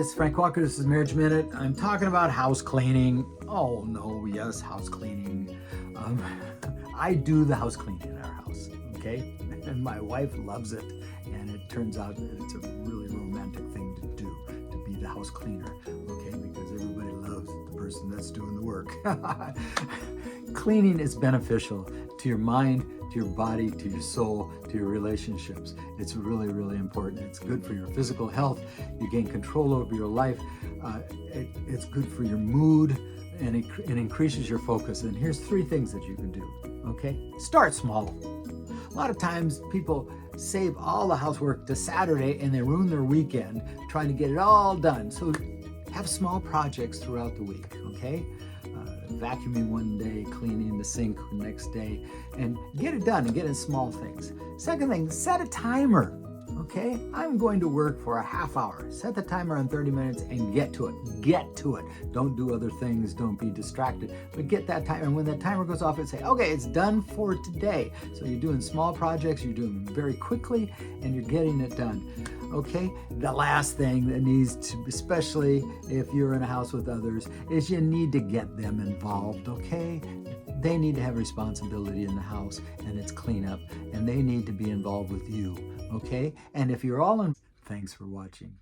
this is Frank Walker. This is Marriage Minute. I'm talking about house cleaning. Oh no, yes, house cleaning. I do the house cleaning in our house, okay? And my wife loves it. And it turns out that it's a really romantic thing to do, to be the house cleaner, okay? Because everybody loves the person that's doing the work. Cleaning is beneficial to your mind, to your body, to your soul, to your relationships. It's really, really important. It's good for your physical health. You gain control over your life. It's good for your mood, and it increases your focus. And here's 3 things that you can do, okay? Start small. A lot of times people save all the housework to Saturday and they ruin their weekend trying to get it all done. So have small projects throughout the week, okay? Vacuuming one day, cleaning the sink the next day, and get it done and get in small things. Second thing, set a timer, okay? I'm going to work for a half hour. Set the timer on 30 minutes and get to it. Get to it. Don't do other things. Don't be distracted. But get that timer. And when that timer goes off, say, okay, it's done for today. So you're doing small projects. You're doing them very quickly, and you're getting it done. Okay, the last thing that needs to, especially if you're in a house with others, is you need to get them involved, okay? They need to have responsibility in the house and its cleanup, and they need to be involved with you, okay? And if you're all in, thanks for watching.